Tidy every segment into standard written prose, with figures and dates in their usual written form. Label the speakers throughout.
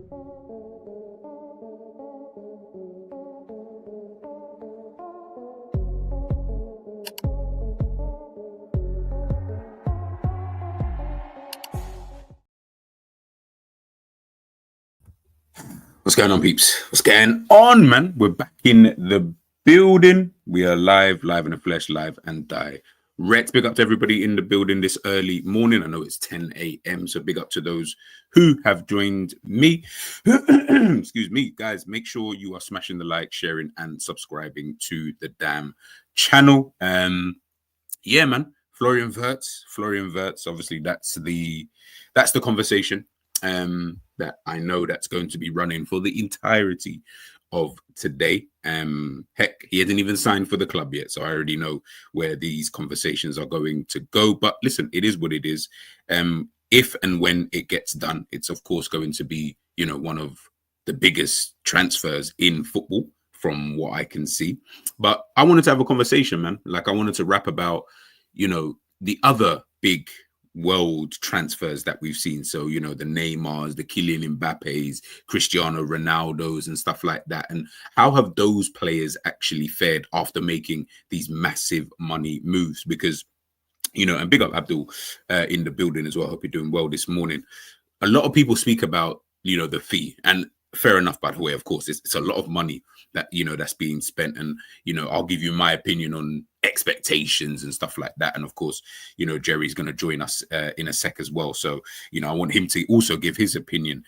Speaker 1: What's going on, peeps? What's going on, man? We're back in the building. We are live in the flesh, live and direct. Big up to everybody in the building this early morning. I know it's 10 a.m., so big up to those who have joined me. Excuse me, guys. Make sure you are smashing the like, sharing, and subscribing to the damn channel. Yeah, man. Florian Wirtz. Obviously, that's the conversation. That I know that's going to be running for the entirety of today. Heck, he hasn't even signed for the club yet, so I already know where these conversations are going to go. But listen, it is what it is. If and when it gets done, it's of course going to be, one of the biggest transfers in football from what I can see. But I wanted to have a conversation, man. Like I wanted to rap about, the other big world transfers that we've seen. So, the Neymars, the Kylian Mbappes, Cristiano Ronaldos and stuff like that. And how have those players actually fared after making these massive money moves? Because, and big up Abdul in the building as well. Hope you're doing well this morning. A lot of people speak about, the fee, and fair enough, by the way, of course, it's a lot of money that, that's being spent. And, I'll give you my opinion on expectations and stuff like that. And of course, Jerry's going to join us in a sec as well. So, I want him to also give his opinion.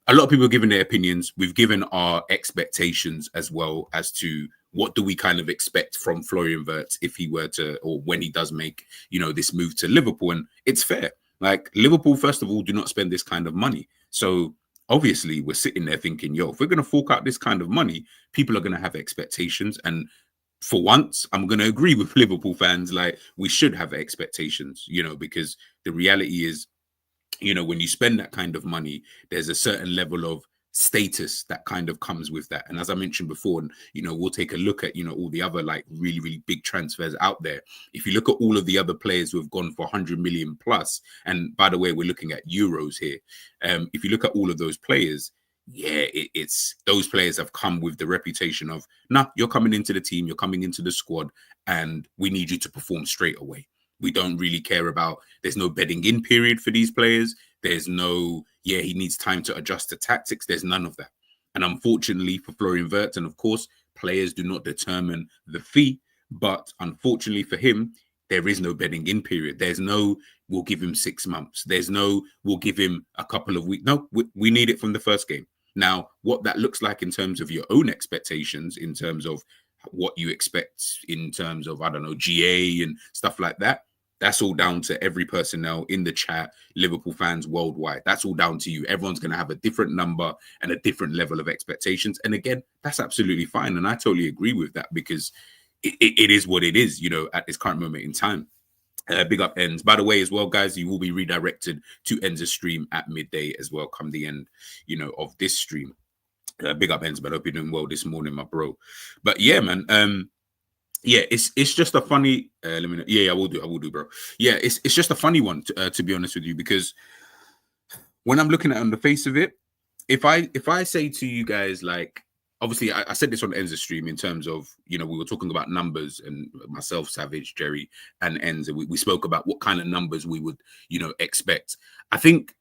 Speaker 1: A lot of people are giving their opinions. We've given our expectations as well as to what do we kind of expect from Florian Wirtz if he were to, or when he does make, this move to Liverpool. And it's fair. Like Liverpool, first of all, do not spend this kind of money. So obviously we're sitting there thinking, if we're going to fork out this kind of money, people are going to have expectations. And for once, I'm going to agree with Liverpool fans. Like we should have expectations, because the reality is, when you spend that kind of money, there's a certain level of status that kind of comes with that. And as I mentioned before, and we'll take a look at all the other like really, really big transfers out there. If you look at all of the other players who have gone for 100 million plus, and by the way, we're looking at euros here. If you look at all of those players, it's those players have come with the reputation of, you're coming into the team, you're coming into the squad, and we need you to perform straight away. We don't really care about, there's no bedding in period for these players. There's no, he needs time to adjust to tactics. There's none of that. And unfortunately for Florian Wirtz, and of course, players do not determine the fee, but unfortunately for him, there is no bedding in period. There's no, we'll give him 6 months. There's no, we'll give him a couple of weeks. No, we need it from the first game. Now, what that looks like in terms of your own expectations, in terms of what you expect in terms of, I don't know, GA and stuff like that, that's all down to every personnel in the chat, Liverpool fans worldwide. That's all down to you. Everyone's going to have a different number and a different level of expectations. And again, that's absolutely fine. And I totally agree with that because it is what it is, at this current moment in time. Big up Ends. By the way, as well, guys, you will be redirected to Ends' stream at midday as well, come the end, of this stream. Big up Ends, but I hope you're doing well this morning, my bro. But yeah, man, it's just a funny. Let me know. Yeah, I will do, bro. Yeah, it's just a funny one to be honest with you, because when I'm looking at it on the face of it, if I say to you guys, like, obviously I said this on Ends' stream in terms of, we were talking about numbers, and myself, Savage, Jerry, and Ends, and we spoke about what kind of numbers we would, expect. I think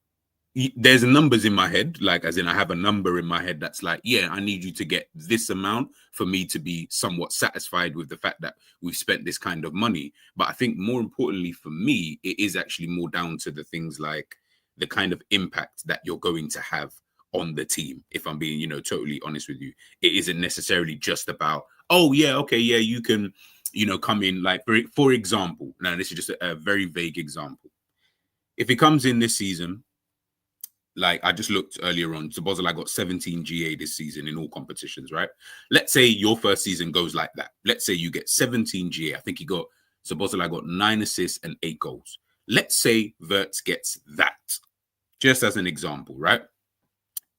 Speaker 1: there's numbers in my head, like as in I have a number in my head that's like, I need you to get this amount for me to be somewhat satisfied with the fact that we've spent this kind of money. But I think more importantly for me, it is actually more down to the things like the kind of impact that you're going to have on the team. If I'm being, totally honest with you, it isn't necessarily just about, you can, come in, like, for example, now this is just a very vague example. If he comes in this season, like I just looked earlier on, Szoboszlai got 17 GA this season in all competitions, right? Let's say your first season goes like that. Let's say you get 17 GA. I think Szoboszlai got 9 assists and 8 goals. Let's say Wirtz gets that, just as an example, right?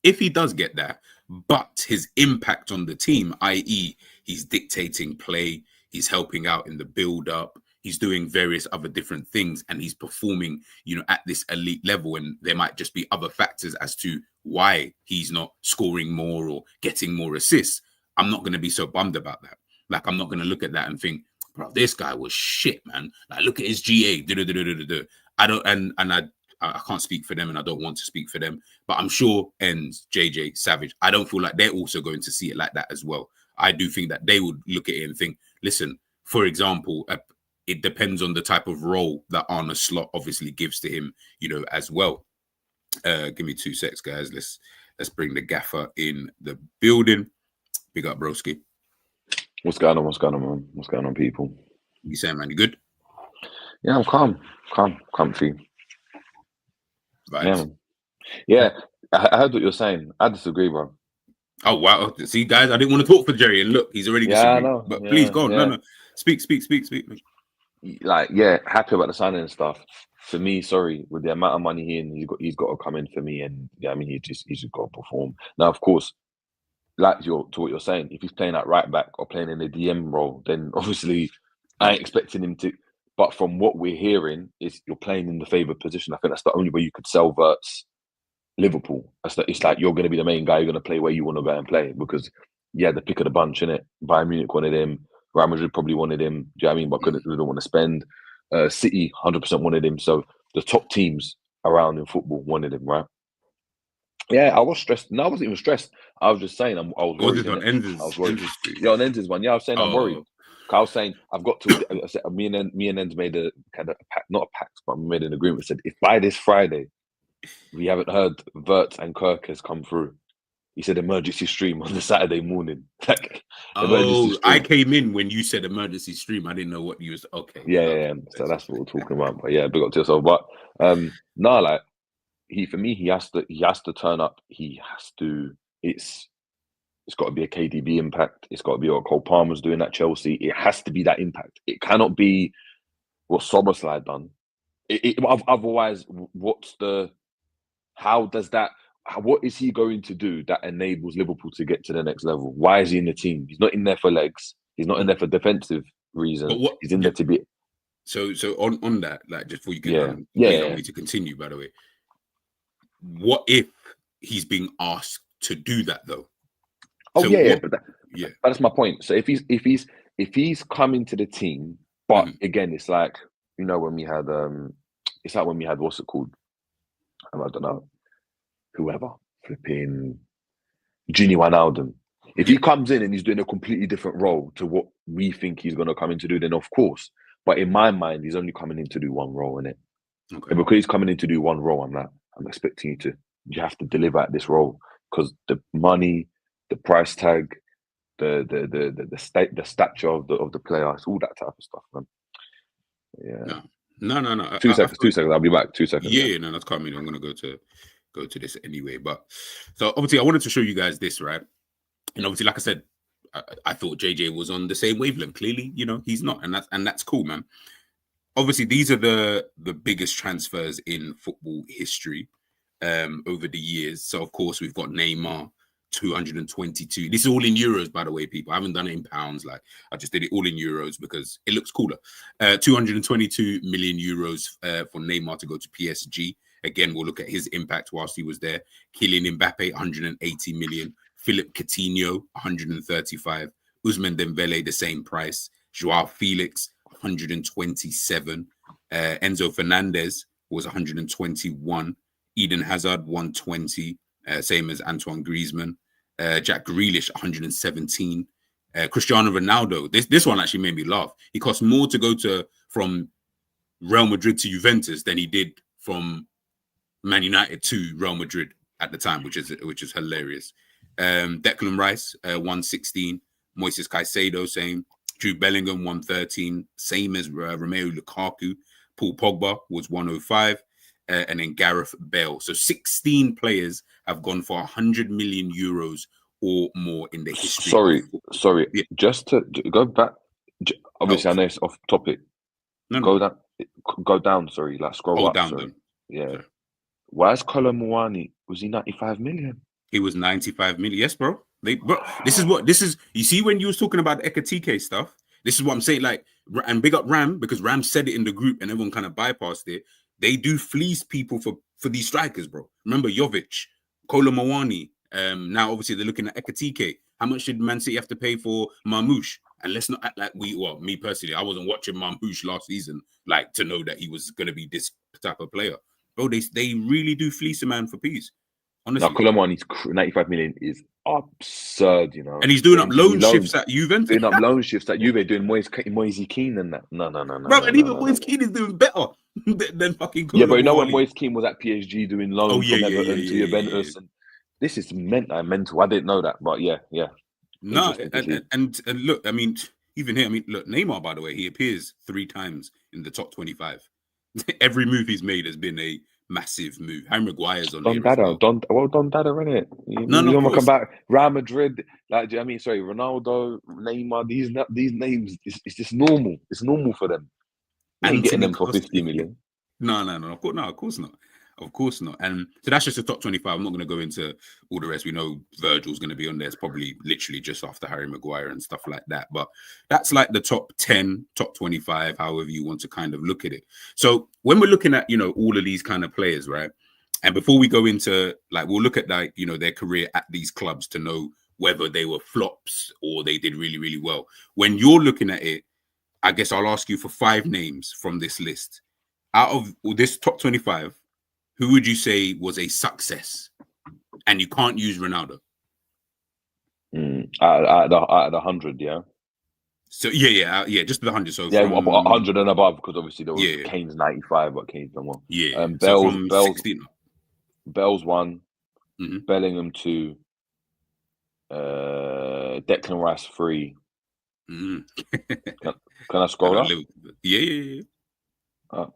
Speaker 1: If he does get that, but his impact on the team, i.e. he's dictating play, he's helping out in the build-up, he's doing various other different things and he's performing, at this elite level. And there might just be other factors as to why he's not scoring more or getting more assists. I'm not going to be so bummed about that. Like, I'm not going to look at that and think, bro, this guy was shit, man. Like, look at his GA. I don't, and I can't speak for them and I don't want to speak for them, but I'm sure Ends, JJ, Savage, I don't feel like they're also going to see it like that as well. I do think that they would look at it and think, listen, for example, it depends on the type of role that Arne Slot obviously gives to him, as well. Give me 2 secs, guys. Let's bring the gaffer in the building. Big up, broski.
Speaker 2: What's going on? What's going on, man? What's going on, people?
Speaker 1: You saying, man, you good?
Speaker 2: Yeah, I'm calm, comfy.
Speaker 1: Vibes.
Speaker 2: Yeah, man. Yeah. I heard what you're saying. I disagree, bro.
Speaker 1: Oh, wow. See, guys, I didn't want to talk for Jerry, and look, he's already disagreed.
Speaker 2: I know.
Speaker 1: But please, go on.
Speaker 2: Yeah.
Speaker 1: No. Speak.
Speaker 2: Like, yeah, happy about the signing and stuff. For me, sorry, with the amount of money he's got to come in for me, and yeah, I mean, he's just got to perform. Now, of course, like to what you're saying, if he's playing at right back or playing in the DM role, then obviously I ain't expecting him to. But from what we're hearing, is you're playing in the favoured position. I think that's the only way you could sell Wirtz Liverpool. It's like you're going to be the main guy. You're going to play where you want to go and play because, yeah, the pick of the bunch, innit? Bayern Munich wanted him. Real Madrid probably wanted him. Do you know what I mean? But didn't want to spend. City 100% wanted him. So the top teams around in football wanted him, right? Yeah, I was stressed. No, I wasn't even stressed. I was just saying I was worried. I was worried. Yeah, on Ender's one. Yeah, I was saying I'm worried. I was saying I've got to. I said, me and Enz made a kind of pact, not a pact, but we made an agreement. Said if by this Friday we haven't heard Wirtz and Kerkez come through, he said emergency stream on the Saturday morning. Like,
Speaker 1: I came in when you said emergency stream. I didn't know what you was. Okay.
Speaker 2: Yeah. So that's what we're talking about. But yeah, big up to yourself. But no, like he has to turn up. He has to. It's got to be a KDB impact. It's got to be what Cole Palmer's doing at Chelsea. It has to be that impact. It cannot be what Soboslai done. Otherwise, what is he going to do that enables Liverpool to get to the next level? Why is he in the team? He's not in there for legs. He's not in there for defensive reasons. He's in there to be.
Speaker 1: So on that, like just before you get
Speaker 2: don't
Speaker 1: need to continue, by the way. What if he's being asked to do that though?
Speaker 2: Oh, so but that's my point. So if he's coming to the team, but again, it's like when we had it's like when we had what's it called? I don't know, whoever flipping Gini Wijnaldum. If he comes in and he's doing a completely different role to what we think he's going to come in to do, then of course. But in my mind, he's only coming in to do one role, innit? Okay. And because he's coming in to do one role, I'm expecting you have to deliver at this role because the money, the price tag, the stature of the player, it's all that type of stuff, man. Yeah.
Speaker 1: No.
Speaker 2: 2 seconds. I'll be back. 2 seconds.
Speaker 1: Yeah, no, that's coming. I'm gonna go to this anyway. But so obviously, I wanted to show you guys this, right? And obviously, like I said, I thought JJ was on the same wavelength. Clearly, he's not, and that's cool, man. Obviously, these are the biggest transfers in football history over the years. So of course, we've got Neymar. 222. This is all in euros, by the way, people. I haven't done it in pounds. Like I just did it all in euros because it looks cooler. 222 million euros for Neymar to go to PSG. Again, we'll look at his impact whilst he was there. Kylian Mbappe, 180 million. Philip Coutinho, 135. Ousmane Dembele, the same price. Joao Felix, 127. Enzo Fernandez was 121. Eden Hazard, 120. Same as Antoine Griezmann. Jack Grealish, 117. Cristiano Ronaldo. This one actually made me laugh. He cost more to go from Real Madrid to Juventus than he did from Man United to Real Madrid at the time, which is hilarious. Declan Rice, 116. Moises Caicedo, same. Jude Bellingham, 113. Same as Romelu Lukaku. Paul Pogba was 105. And then Gareth Bale. So 16 players have gone for 100 million euros or more in the history.
Speaker 2: Sorry. Yeah. Just to go back, obviously I know it's off topic. Go down. Sorry, like scroll up.
Speaker 1: Down.
Speaker 2: Sorry. Yeah. Sorry. Why is Kolo Muani? Was he 95 million?
Speaker 1: He was 95 million. Yes, bro. This is. You see when you was talking about the Ekatike stuff. This is what I'm saying. Like, and big up Ram, because Ram said it in the group and everyone kind of bypassed it. They do fleece people for these strikers, bro. Remember Jovic, Kolo Muani. Now, obviously, they're looking at Ekatike. How much did Man City have to pay for Marmoush? And let's not act like me personally, I wasn't watching Marmoush last season, like, to know that he was going to be this type of player. Bro, they really do fleece a man for peace. Honestly.
Speaker 2: Now, Colomani's 95 million is absurd, you know.
Speaker 1: And he's doing up loan shifts at Juventus.
Speaker 2: Doing up loan shifts at Juve, doing Moise Keane and that. No.
Speaker 1: Bro, and even Moise Keane is doing better than fucking Kolo.
Speaker 2: Yeah, but you know when Moise Keane was at PSG doing loan from Everton to Juventus,
Speaker 1: yeah.
Speaker 2: And this is mental. I didn't know that, but yeah.
Speaker 1: No, and look, I mean, even here, I mean, look, Neymar, by the way, he appears 3 times in the top 25. Every move he's made has been a massive move. Harry Maguire's on
Speaker 2: Don Dada, Don Dada, innit? You don't want to come back. Real Madrid, like, I mean, sorry, Ronaldo, Neymar, these names, it's just normal. It's normal for them. You ain't getting them for 50 million.
Speaker 1: No, of course not. And so that's just the top 25. I'm not going to go into all the rest. We know Virgil's going to be on there. It's probably literally just after Harry Maguire and stuff like that. But that's like the top 10, top 25, however you want to kind of look at it. So when we're looking at, all of these kind of players, right? And before we go into, like, we'll look at, like, their career at these clubs to know whether they were flops or they did really, really well. When you're looking at it, I guess I'll ask you for 5 names from this list. Out of this top 25, who would you say was a success? And you can't use Ronaldo.
Speaker 2: At the 100, yeah.
Speaker 1: So yeah, just the 100. So
Speaker 2: yeah, 100 and above, because obviously there was Kane's 95, but Kane's no more.
Speaker 1: Yeah,
Speaker 2: Bell's,
Speaker 1: so from 16.
Speaker 2: Bell's 1, Bellingham 2, Declan Rice 3. Can I scroll up?
Speaker 1: Yeah.
Speaker 2: Up.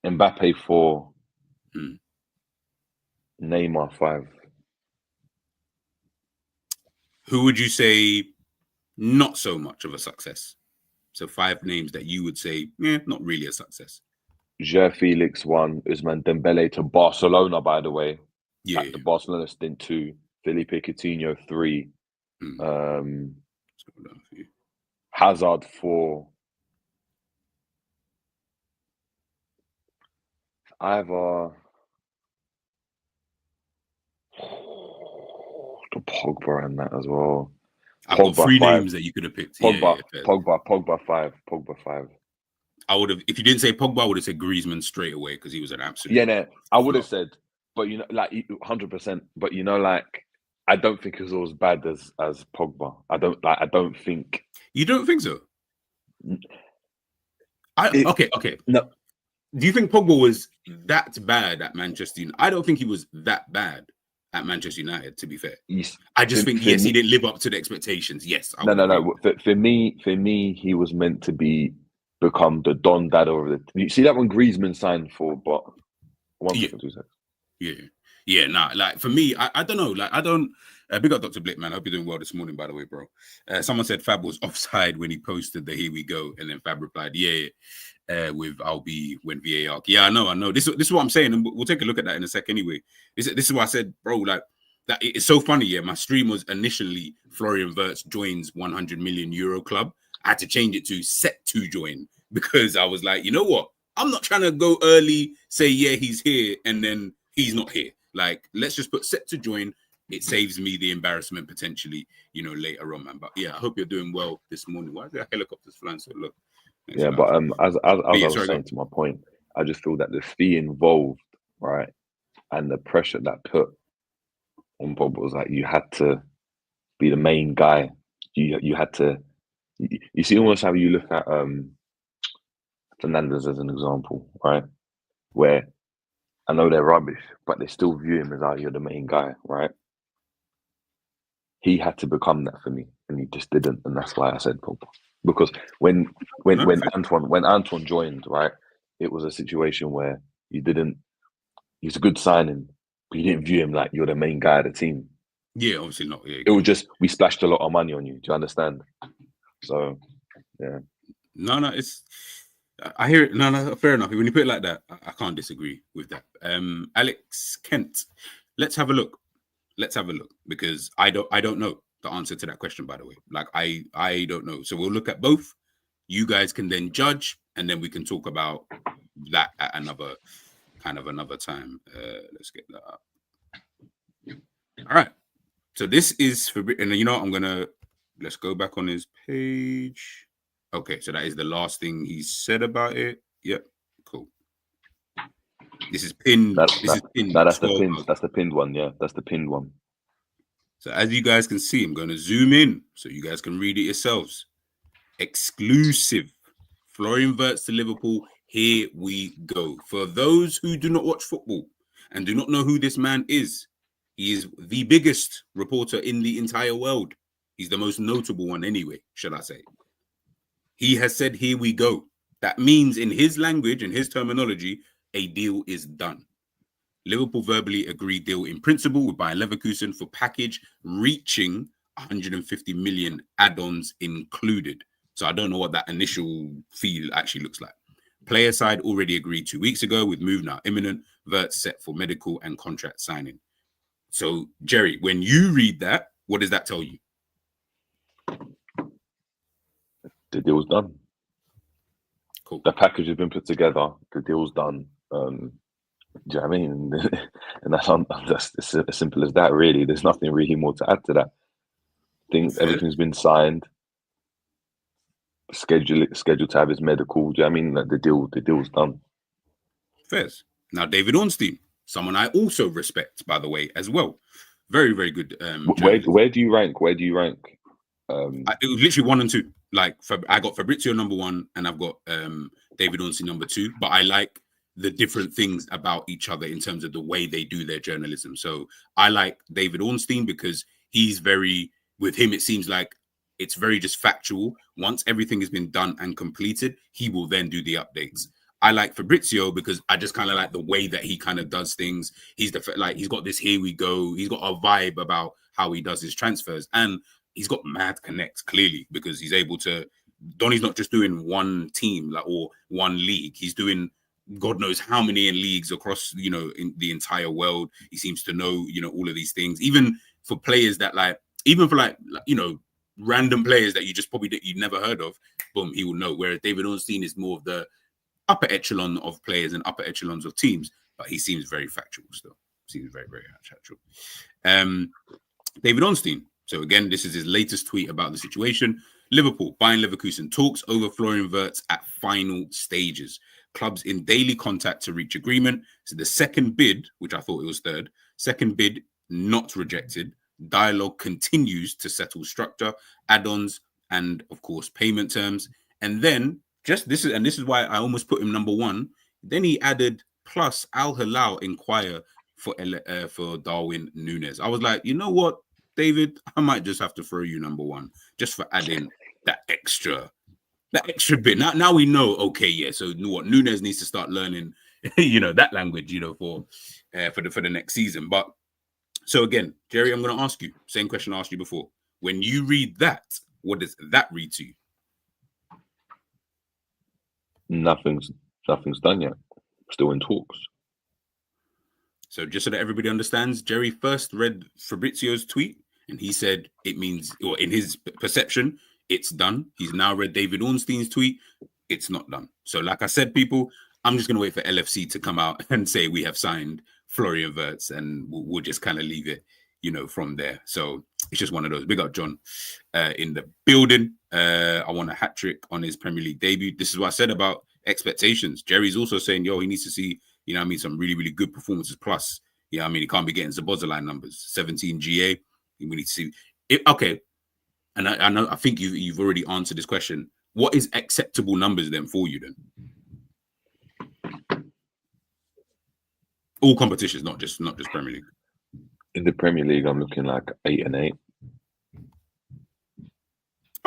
Speaker 2: Mbappe 4, Neymar 5.
Speaker 1: Who would you say not so much of a success? So 5 names that you would say, not really a success.
Speaker 2: Felix 1, Ousmane Dembele to Barcelona, by the way.
Speaker 1: Yeah.
Speaker 2: The Barcelona stint 2, Felipe Coutinho 3, Hazard 4. Either the Pogba and that as well.
Speaker 1: I've got 3 names that you could have picked.
Speaker 2: Pogba 5.
Speaker 1: I would have, if you didn't say Pogba, I would have said Griezmann straight away because he was an absolute.
Speaker 2: Yeah, no, I would have said, but like 100%. But like, I don't think it was as bad as Pogba. I don't think.
Speaker 1: You don't think so? Okay.
Speaker 2: No.
Speaker 1: Do you think Pogba was that bad at Manchester United? I don't think he was that bad at Manchester United, to be fair.
Speaker 2: Yes.
Speaker 1: I just think, he didn't live up to the expectations. Yes.
Speaker 2: No. For me, he was meant to become the Don Dada of the. You see that when Griezmann signed for, but 1 second, 2 seconds.
Speaker 1: Yeah. Nah, like, for me, I don't know. Like, I don't. Big up Dr. Blick, man. I hope you're doing well this morning, by the way, bro. Someone said Fab was offside when he posted the "Here we go," and then Fab replied, with "I'll be when VAR." Yeah, I know. This is what I'm saying, and we'll take a look at that in a sec. Anyway, this is what I said, bro. Like, that it's so funny. Yeah, my stream was initially Florian Wirtz joins 100 million euro club. I had to change it to set to join because I was like, you know what? I'm not trying to go early, say he's here, and then he's not here. Like, let's just put set to join. It saves me the embarrassment potentially, later on, man. But yeah, I hope you're doing well this morning. Why are there helicopters flying so low?
Speaker 2: Yeah, but as I was saying to my point, I just feel that the fee involved, right, and the pressure that put on Bob was like you had to be the main guy. You had to. You see, almost how you look at Fernandez as an example, right, where I know they're rubbish, but they still view him as you're the main guy, right? He had to become that for me, and he just didn't, and that's why I said Pogba. Because when Antoine joined, right, it was a situation where he's a good signing, but you didn't view him like you're the main guy of the team.
Speaker 1: Yeah, obviously not. Yeah,
Speaker 2: it was just we splashed a lot of money on you. Do you understand? So, yeah.
Speaker 1: No, it's. I hear it. No, fair enough. When you put it like that, I can't disagree with that. Alex Kent, let's have a look. Let's have a look, because I don't know the answer to that question, by the way. Like I don't know. So we'll look at both. You guys can then judge, and then we can talk about that at another time. Let's get that up. All right. So this is for, and you know what, let's go back on his page. Okay, so that is the last thing he said about it. Yep, cool. This is pinned.
Speaker 2: That's the pinned. That's the pinned one. Yeah, that's the pinned one.
Speaker 1: So as you guys can see, I'm going to zoom in so you guys can read it yourselves. Exclusive. Florian Wirtz to Liverpool. Here we go. For those who do not watch football and do not know who this man is, he is the biggest reporter in the entire world. He's the most notable one anyway, should I say. He has said, here we go. That means in his language and his terminology, a deal is done. Liverpool verbally agreed deal in principle with Bayer Leverkusen for package reaching 150 million, add-ons included. So I don't know what that initial fee actually looks like. Player side already agreed 2 weeks ago, with move now imminent. Wirtz set for medical and contract signing. So, Jerry, when you read that, what does that tell you?
Speaker 2: The deal's done.
Speaker 1: Cool.
Speaker 2: The package has been put together. The deal's done. Do you know what I mean? And that's as simple as that, really. There's nothing really more to add to that. Everything's been signed. Scheduled to have his medical. Do you know what I mean? Like, the deal's done.
Speaker 1: Fairs. Now, David Ornstein, someone I also respect, by the way, as well. Very, very good.
Speaker 2: Where do you rank? It
Speaker 1: was literally 1 and 2. Like, I got Fabrizio number 1, and I've got David Ornstein number 2. But I like the different things about each other in terms of the way they do their journalism. So I like David Ornstein because he's very, with him, it seems like it's very just factual. Once everything has been done and completed, he will then do the updates. I like Fabrizio because I just kind of like the way that he kind of does things. He's he's got this here we go. He's got a vibe about how he does his transfers, and he's got mad connects clearly because he's able to. Donny's not just doing one team or one league. He's doing God knows how many in leagues across, in the entire world. He seems to know, all of these things, even for players that random players that you just you'd never heard of. Boom, he will know. Whereas David Ornstein is more of the upper echelon of players and upper echelons of teams, but he seems very factual still. Seems very, very factual. David Ornstein. So again, this is his latest tweet about the situation. Liverpool, Bayer Leverkusen talks over Florian Wirtz at final stages. Clubs in daily contact to reach agreement. So the second bid, which I thought it was third, second bid not rejected. Dialogue continues to settle structure, add-ons, and of course payment terms. And then this is why I almost put him number 1. Then he added plus Al Hilal inquire for Darwin Núñez. I was like, you know what, David, I might just have to throw you number 1 just for adding that extra bit. Now we know, okay, yeah. So what Núñez needs to start learning, that language, for the next season. But so again, Jerry, I'm going to ask you same question I asked you before. When you read that, what does that read to you?
Speaker 2: Nothing's done yet. Still in talks.
Speaker 1: So just so that everybody understands, Jerry first read Fabrizio's tweet, and he said it means, or in his perception, it's done. He's now read David Ornstein's tweet. It's not done. So like I said, people, I'm just going to wait for LFC to come out and say we have signed Florian Wirtz, and we'll just kind of leave it, from there. So it's just one of those. Big up John in the building. I want a hat trick on his Premier League debut. This is what I said about expectations. Jerry's also saying, he needs to see, some really, really good performances. Plus, he can't be getting Zabozalai numbers. 17 GA. We need to see it. Okay. And I think you've already answered this question. What is acceptable numbers then for you then? All competitions, not just Premier League.
Speaker 2: In the Premier League, I'm looking like 8 and 8.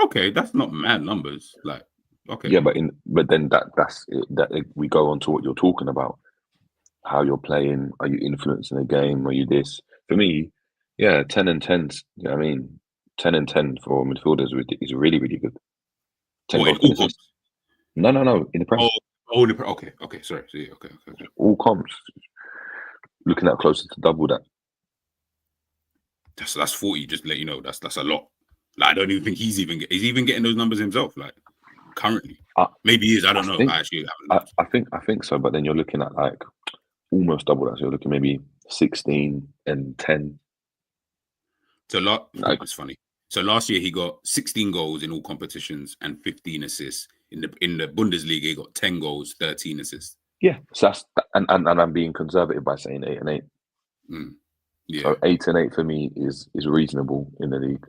Speaker 1: Okay, that's not mad numbers. Like, okay.
Speaker 2: Yeah, but then that's it, we go on to what you're talking about. How you're playing, are you influencing the game? Are you this? For me, yeah, 10 and 10. You know what I mean? 10 and 10 for midfielders is really, really good. 10 goals, 10 assists. No, in the Premier.
Speaker 1: Okay, sorry. See, okay.
Speaker 2: All comps. Looking at closer to double that.
Speaker 1: That's 40. Just to let you know, that's a lot. Like, I don't even think he's even getting those numbers himself. Like currently, maybe he is. I don't know. I actually haven't looked.
Speaker 2: I think so. But then you're looking at like almost double that. So you're looking maybe 16 and 10.
Speaker 1: So it's funny. So last year he got 16 goals in all competitions and 15 assists. In the Bundesliga, he got 10 goals, 13 assists.
Speaker 2: Yeah, so that's and I'm being conservative by saying 8 and 8.
Speaker 1: Yeah.
Speaker 2: So 8 and 8 for me is reasonable in the league.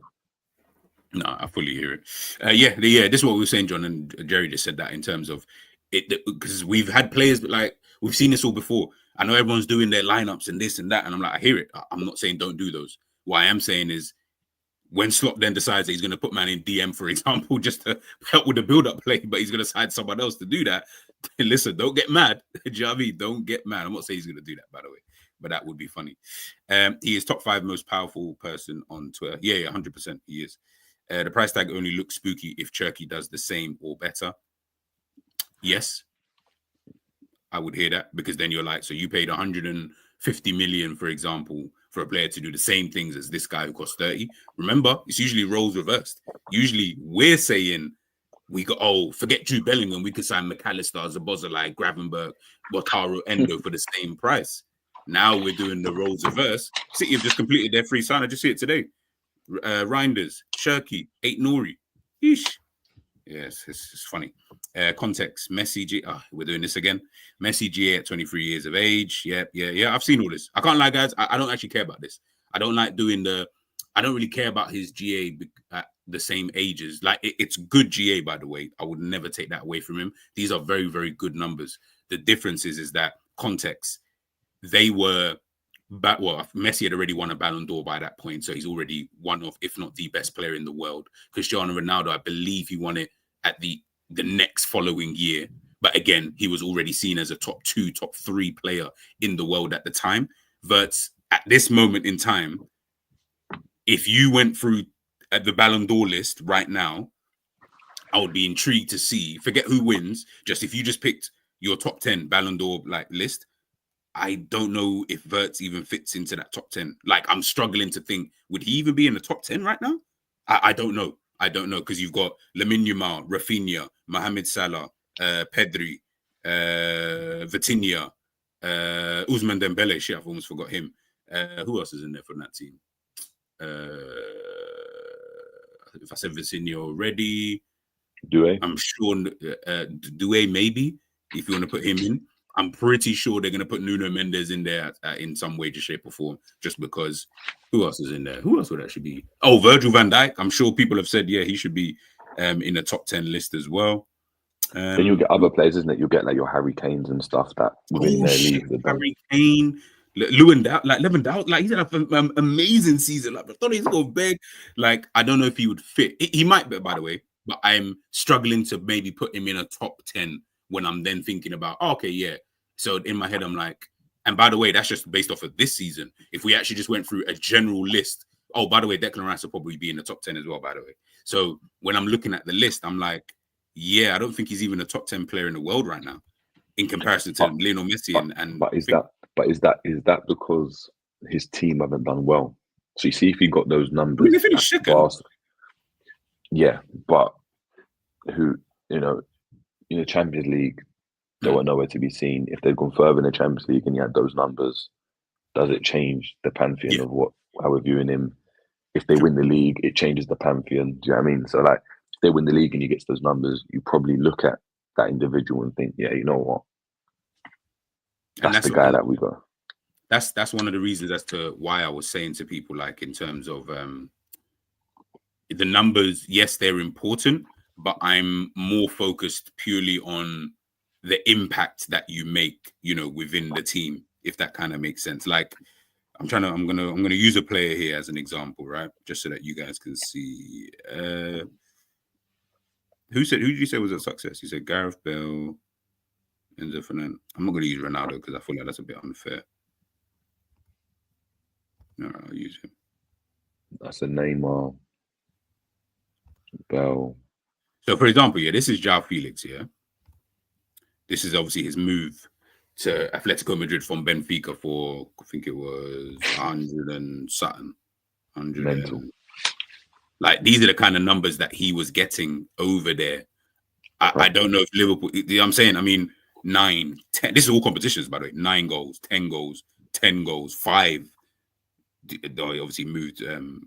Speaker 1: No, I fully hear it. Yeah. This is what we were saying, John, and Jerry just said that in terms of it, because we've had players, but like we've seen this all before. I know everyone's doing their lineups and this and that, and I'm like, I hear it. I'm not saying don't do those. What I am saying is, when Slot then decides that he's going to put man in DM, for example, just to help with the build-up play, but he's going to side someone else to do that. Listen, don't get mad. Do you know what I mean? Don't get mad. I'm not saying he's going to do that, by the way, but that would be funny. He is top 5 most powerful person on Twitter. Yeah, 100% he is. The price tag only looks spooky if Cherky does the same or better. Yes, I would hear that, because then you're like, so you paid 150 million, for example, for a player to do the same things as this guy who cost 30. Remember, it's usually roles reversed. Usually we're saying we go, forget Jude Bellingham, we could sign McAllister, Zabozalai, Gravenberg, Wataru, Endo for the same price. Now we're doing the roles reverse. City have just completed their free sign. I just see it today. Reinders, Cherky, 8 Nori. Yeesh. Yes, it's funny. Context, Messi G. We're doing this again. Messi GA at 23 years of age. Yeah. I've seen all this. I can't lie, guys. I don't actually care about this. I don't like doing I don't really care about his GA at the same ages. Like, it's good GA, by the way. I would never take that away from him. These are very, very good numbers. The difference is that context. They were Messi had already won a Ballon d'Or by that point, so he's already one of, if not the best player in the world. Cristiano Ronaldo, I believe he won it at the next following year. But again, he was already seen as a top 2, top 3 player in the world at the time. Wirtz, at this moment in time, if you went through the Ballon d'Or list right now, I would be intrigued to see, forget who wins, just if you just picked your top 10 Ballon d'Or list, I don't know if Wirtz even fits into that top 10. Like, I'm struggling to think, would he even be in the top 10 right now? I don't know. Because you've got Lamine Yamal, Rafinha, Mohamed Salah, Pedri, Vitinha, Ousmane Dembele. Shit, I've almost forgot him. Who else is in there from that team? If I said Vitinha already,
Speaker 2: Doué?
Speaker 1: I'm sure Doué maybe, if you want to put him in. I'm pretty sure they're going to put Nuno Mendes in there in some way, shape, or form, just because. Who else is in there? Who else would actually be? Oh, Virgil van Dijk. I'm sure people have said, yeah, he should be in the top 10 list as well.
Speaker 2: Then you'll get other players, isn't it? You'll get like your Harry Kanes and stuff that within their league.
Speaker 1: Harry Kane, Lewandowski, like he's had an amazing season. Like, I thought he's going to beg. Like, I don't know if he would fit. He might be, by the way, but I'm struggling to maybe put him in a top 10 when I'm then thinking about, okay, yeah. So in my head, I'm like, and by the way, that's just based off of this season. If we actually just went through a general list, oh, by the way, Declan Rice will probably be in the top 10 as well, by the way. So when I'm looking at the list, I'm like, yeah, I don't think he's even a top 10 player in the world right now in comparison to Lionel Messi. But
Speaker 2: is that because his team haven't done well? So you see, if he got those numbers,
Speaker 1: they finished second.
Speaker 2: Yeah, but who, in the Champions League, they were nowhere to be seen. If they've gone further in the Champions League and you had those numbers, does it change the pantheon of how we're viewing him? If they win the league, it changes the pantheon. Do you know what I mean? So, like, if they win the league and you get to those numbers, you probably look at that individual and think, yeah, you know what? That's the guy that we got.
Speaker 1: That's one of the reasons as to why I was saying to people, like, in terms of the numbers, yes, they're important, but I'm more focused purely on the impact that you make, within the team, if that kind of makes sense. Like, I'm gonna use a player here as an example, right? Just so that you guys can see. Who did you say was a success? You said Gareth Bale, Enzo Fernandez. I'm not gonna use Ronaldo because I feel like that's a bit unfair. No, I'll use him.
Speaker 2: That's a Neymar, Bale.
Speaker 1: So, for example, this is Joao Felix, This is obviously his move to Atletico Madrid from Benfica for, I think it was 100 and something. 100
Speaker 2: Mental.
Speaker 1: like these are the kind of numbers that he was getting over there. I don't know if Liverpool, you know what I'm saying? I mean, 9, 10, this is all competitions, by the way. 9 goals, 10 goals, 10 goals, 5. Though he obviously moved on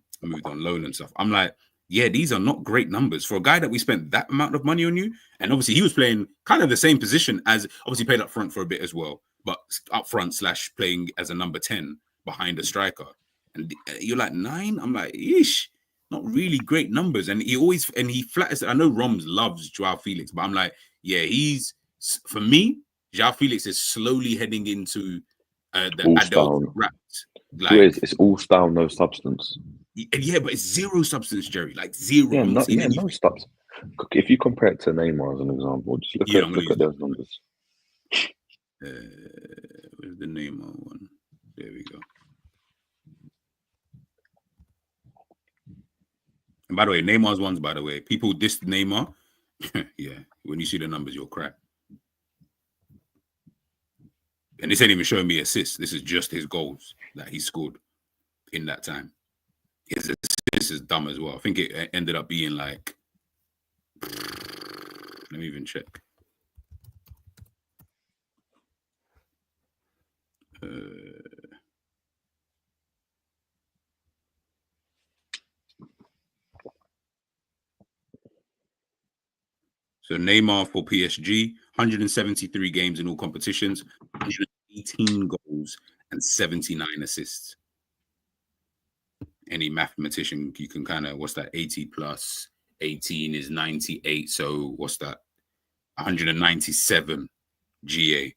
Speaker 1: loan and stuff. I'm like, yeah, these are not great numbers for a guy that we spent that amount of money on you. And obviously he was playing kind of the same position as, obviously played up front for a bit as well, but up front / playing as a number 10 behind a striker. And you're like 9? I'm like, ish, not really great numbers. And he flatters. I know Roms loves Joao Felix, but I'm like, yeah, for me, Joao Felix is slowly heading into the adult rap.
Speaker 2: Like, it's all style, no substance.
Speaker 1: Yeah, but it's zero substance, Jerry. Like zero.
Speaker 2: Yeah, no substance. If you compare it to Neymar as an example, just look at those numbers.
Speaker 1: Where's the Neymar one? There we go. And by the way, Neymar's ones, by the way, people diss Neymar. Yeah, when you see the numbers, you'll cry. And this ain't even showing me assists. This is just his goals that he scored in that time. His assist is dumb as well. I think it ended up being like, let me even check. So Neymar for PSG, 173 games in all competitions, 118 goals and 79 assists. Any mathematician, you can kind of, what's that? 80 plus 18 is 98. So what's that? 197 GA.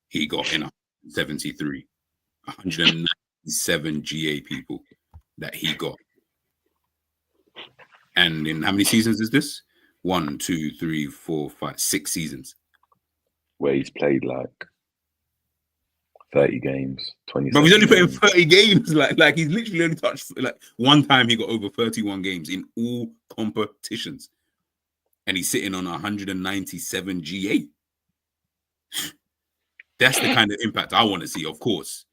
Speaker 1: He got in 173. 197 GA people that he got. And in how many seasons is this? 1, 2, 3, 4, 5, 6 seasons.
Speaker 2: Where he's played like 30 games, 20.
Speaker 1: But he's only playing 30 games. Like he's literally only touched, like one time he got over 31 games in all competitions. And he's sitting on 197 GA. That's the kind of impact I want to see, of course.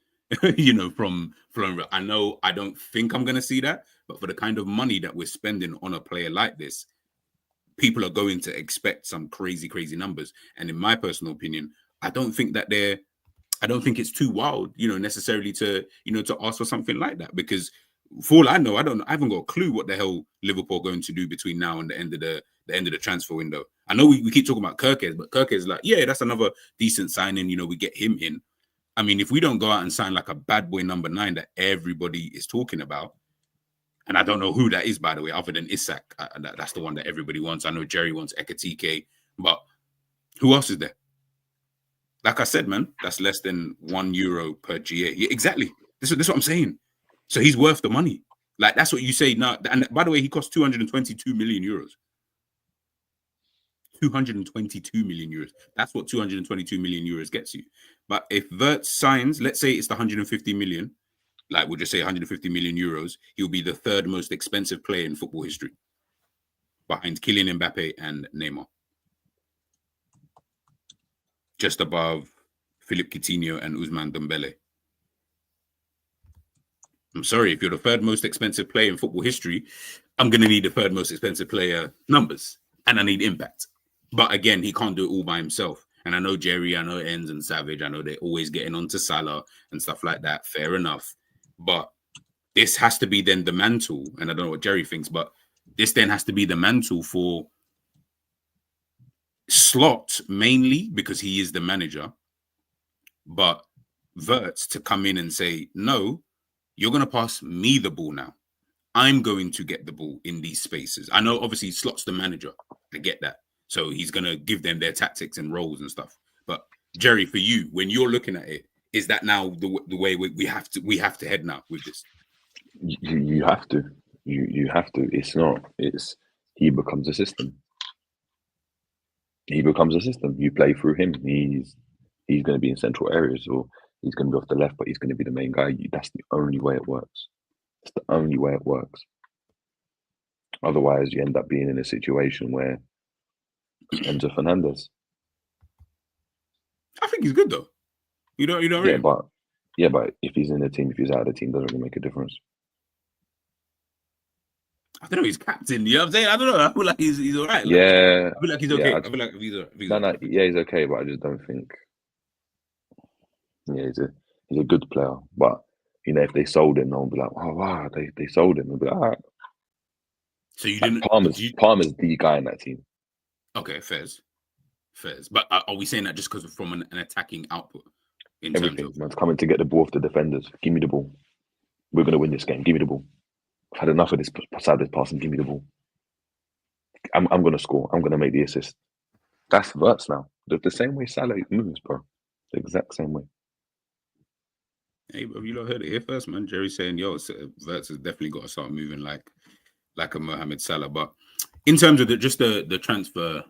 Speaker 1: From Florian. I know I don't think I'm going to see that, but for the kind of money that we're spending on a player like this, people are going to expect some crazy, crazy numbers. And in my personal opinion, I don't think it's too wild, necessarily to ask for something like that. Because for all I know, I haven't got a clue what the hell Liverpool are going to do between now and the end of the transfer window. I know we keep talking about Kerkez, but Kerkez is like, yeah, that's another decent signing. We get him in. I mean, if we don't go out and sign like a bad boy number 9 that everybody is talking about, and I don't know who that is, by the way, other than Isak. That's the one that everybody wants. I know Jerry wants Ekatike, but who else is there? Like I said, man, that's less than €1 per GA. Yeah, exactly. This is what I'm saying. So he's worth the money. Like, that's what you say now. And by the way, he costs 222 million euros. 222 million euros. That's what 222 million euros gets you. But if Wirtz signs, let's say it's the 150 million, like we'll just say 150 million euros, he'll be the 3rd most expensive player in football history, behind Kylian Mbappe and Neymar. Just above Philippe Coutinho and Ousmane Dembele. I'm sorry, if you're the 3rd most expensive player in football history, I'm going to need the 3rd most expensive player numbers, and I need impact. But again, he can't do it all by himself. And I know Jerry, I know Enz and Savage, I know they're always getting onto Salah and stuff like that. Fair enough. But this has to be then the mantle, and I don't know what Jerry thinks, but this then has to be the mantle for Slot, mainly because he is the manager, but Wirtz to come in and say, no, you're going to pass me the ball now. I'm going to get the ball in these spaces. I know, obviously, Slot's the manager. I get that. So he's going to give them their tactics and roles and stuff. But Jerry, for you, when you're looking at it, is that now the way we have to head now with this?
Speaker 2: You have to. You have to. It's not. It's he becomes a system. He becomes a system. You play through him. He's going to be in central areas, or he's going to be off the left, but he's going to be the main guy. That's the only way it works. It's the only way it works. Otherwise, you end up being in a situation where Enzo Fernandez.
Speaker 1: I think he's good though. You don't.
Speaker 2: Yeah, but if he's in the team, if he's out of the team, doesn't really make a difference.
Speaker 1: I don't know. He's captain. You know what I'm saying? I don't know. I feel like he's all right. Like,
Speaker 2: Yeah,
Speaker 1: I feel like he's okay. I feel like he's all
Speaker 2: no,
Speaker 1: right.
Speaker 2: yeah, he's okay, but I just don't think. Yeah, he's a good player, but if they sold him, they'll be like, oh wow, they sold him. They'll be like, all right.
Speaker 1: So you
Speaker 2: Like
Speaker 1: didn't.
Speaker 2: Palmer's the guy in that team.
Speaker 1: Okay, fairs. But are we saying that just because from an attacking output in terms
Speaker 2: Everything.
Speaker 1: of?
Speaker 2: Man's coming to get the ball off the defenders. Give me the ball. We're gonna win this game. Give me the ball. I've had enough of this side passing. Give me the ball. I'm gonna score. I'm gonna make the assist. That's Wirtz now. The same way Salah moves, bro. The exact same way.
Speaker 1: Hey, bro, you lot heard it here first, man. Jerry saying, "Yo, Wirtz has definitely got to start moving like a Mohamed Salah." But in terms of the transfer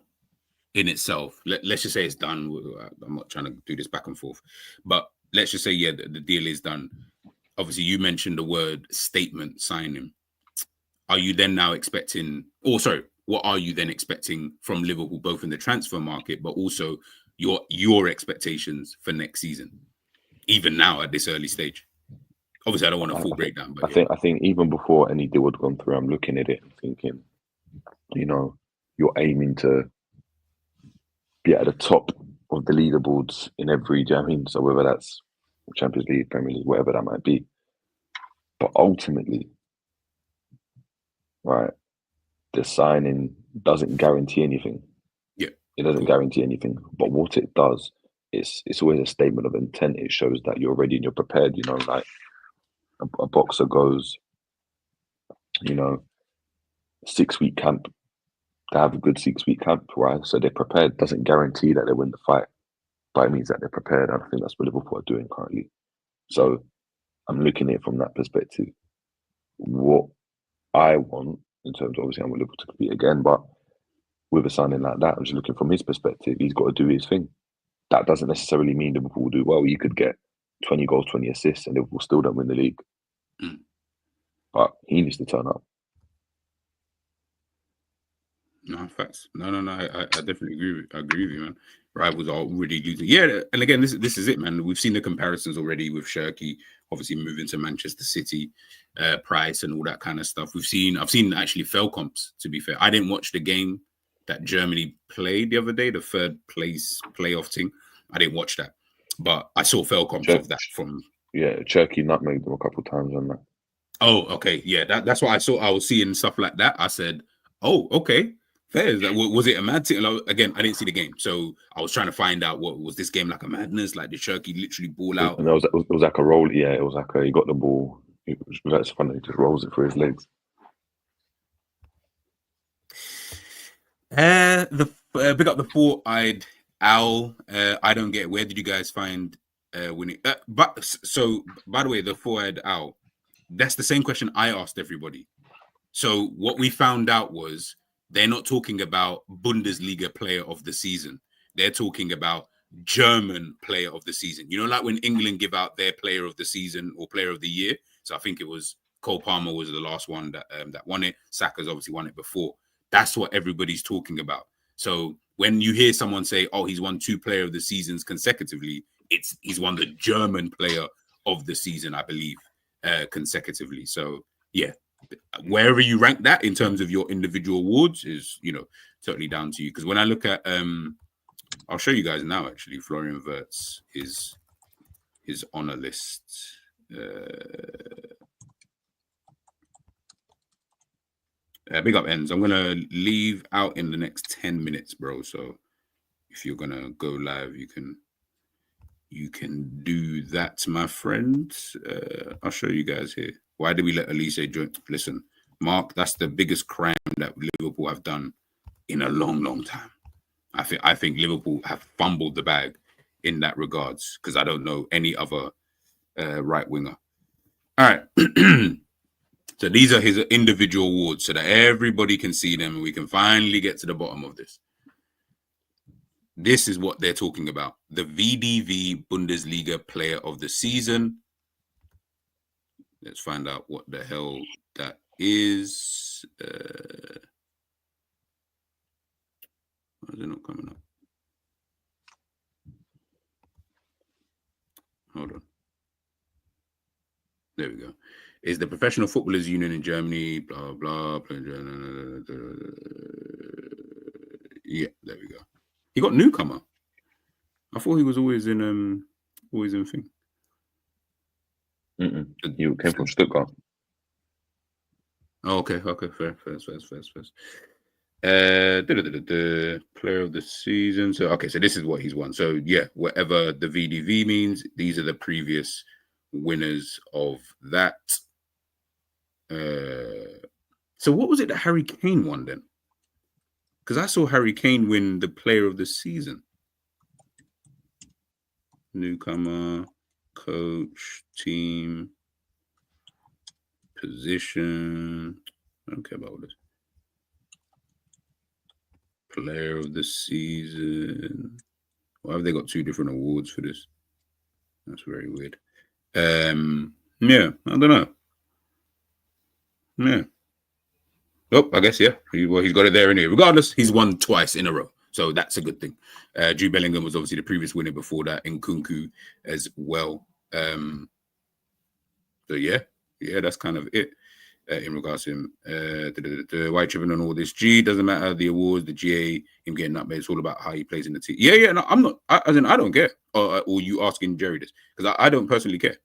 Speaker 1: in itself, let's just say it's done. I'm not trying to do this back and forth, but let's just say, yeah, the deal is done. Obviously, you mentioned the word statement signing. Are you then now expecting, or sorry, what are you then expecting from Liverpool, both in the transfer market, but also your expectations for next season, even now at this early stage? Obviously, I don't want a full breakdown, but
Speaker 2: I think even before any deal had gone through, I'm looking at it and thinking, you're aiming to be at the top of the leaderboards in every. Do you know what I mean? So whether that's Champions League, Premier League, whatever that might be, but ultimately, right, the signing doesn't guarantee anything.
Speaker 1: yeah,
Speaker 2: It doesn't guarantee anything. But what it does, it's always a statement of intent. It shows that you're ready and you're prepared. Like a boxer goes, 6-week camp. They have a good 6-week camp, right? So they're prepared. Doesn't guarantee that they win the fight, but it means that they're prepared. And I think that's what Liverpool are doing currently. So I'm looking at it from that perspective. What I want in terms of, obviously, I want Liverpool to compete again, but with a signing like that, I'm just looking from his perspective. He's got to do his thing. That doesn't necessarily mean Liverpool will do well. You could get 20 goals, 20 assists, and Liverpool still don't win the league. But he needs to turn up.
Speaker 1: No, facts. No. I definitely agree with you, man. Rivals are already losing. Yeah, and again, this is it, man. We've seen the comparisons already with Shirky, obviously moving to Manchester City, Price, and all that kind of stuff. I've seen actually fell comps. To be fair, I didn't watch the game that Germany played the other day, the third place playoff thing. I didn't watch that, but I saw fell comps of that from.
Speaker 2: Yeah, Cherky nutmegged them a couple of times on that.
Speaker 1: Oh, okay, yeah, that's what I saw. I was seeing stuff like that. I said, "Oh, okay." Fair. Was it a mad thing? Again, I didn't see the game, so I was trying to find out what was this game like a madness? Like, did Shirky literally ball out?
Speaker 2: And it was like a roll. Yeah, it was like he got the ball. That's funny. He just rolls it through his legs.
Speaker 1: Pick up the four-eyed owl. I don't get it. Where did you guys find winning? But so, by the way, the four-eyed owl. That's the same question I asked everybody. So what we found out was they're not talking about Bundesliga player of the season. They're talking about German player of the season. Like when England give out their player of the season or player of the year. So I think it was Cole Palmer was the last one that won it. Saka's obviously won it before. That's what everybody's talking about. So when you hear someone say, "Oh, he's won 2 player of the seasons consecutively," he's won the German player of the season, I believe, consecutively. So yeah, wherever you rank that in terms of your individual awards is totally down to you. Because when I look at I'll show you guys now, actually, Florian Wirtz is his honor list. Big up ends. I'm gonna leave out in the next 10 minutes, bro. So if you're gonna go live, you can do that, my friend. I'll show you guys here. Why did we let Elise join? Listen, Mark, that's the biggest crime that Liverpool have done in a long, long time. I think Liverpool have fumbled the bag in that regards because I don't know any other right winger. All right. So these are his individual awards so that everybody can see them and we can finally get to the bottom of this. This is what they're talking about. The VDV Bundesliga Player of the Season. Let's find out what the hell that is. Why is it not coming up? Hold on. There we go. is the Professional Footballers Union in Germany, blah, blah, blah. Yeah, there we go. He got newcomer. I thought he was always in thing.
Speaker 2: You came from Stuttgart.
Speaker 1: Oh, okay, fair. Player of the season. So okay, so this is what he's won. So yeah, whatever the VDV means, these are the previous winners of that. So what was it that Harry Kane won then? Because I saw Harry Kane win the player of the season. Newcomer, coach, team, position. I don't care about all this. Player of the season. Why have they got two different awards for this? That's very weird. Yeah, I don't know. Yeah. Oh, I guess, yeah. He's got it there anyway. Regardless, he's won twice in a row. So that's a good thing. Jude Bellingham was obviously the previous winner before that, and Nkunku as well. So yeah, that's kind of it in regards to him. The white tripping on all this. Doesn't matter the awards, the GA, him getting up, but it's all about how he plays in the team. Yeah. No, I'm not. I don't care. Or you asking Jerry this, because I don't personally care.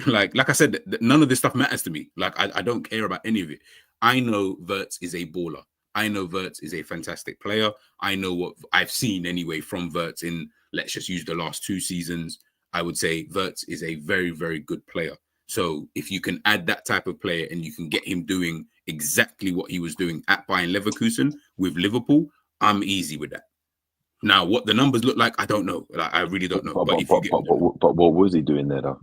Speaker 1: Like I said, none of this stuff matters to me. Like I don't care about any of it. I know Wirtz is a baller. I know Wirtz is a fantastic player. I know what I've seen anyway from Wirtz in, let's just use the last 2 seasons. I would say Wirtz is a very, very good player. So if you can add that type of player and you can get him doing exactly what he was doing at Bayern Leverkusen with Liverpool, I'm easy with that. Now, what the numbers look like, I don't know. I really don't know.
Speaker 2: But what was he doing there, though?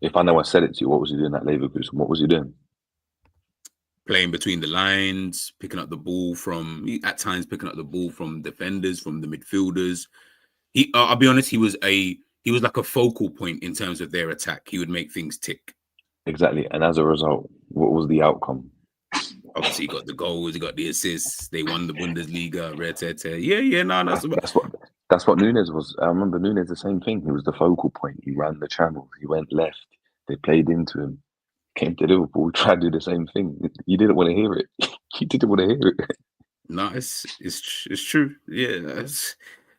Speaker 2: If I know I said it to you, what was he doing at Leverkusen? What was he doing?
Speaker 1: Playing between the lines, picking up the ball from defenders, from the midfielders. I'll be honest, he was like a focal point in terms of their attack. He would make things tick.
Speaker 2: Exactly. And as a result, what was the outcome?
Speaker 1: Obviously, he got the goals, he got the assists. They won the Bundesliga. Yeah.
Speaker 2: That's what Nunes was. I remember Nunes the same thing. He was the focal point. He ran the channels. He went left. They played into him. Came to Liverpool, tried to do the same thing. You didn't want to hear it. You didn't want to hear it.
Speaker 1: No, it's true. Yeah.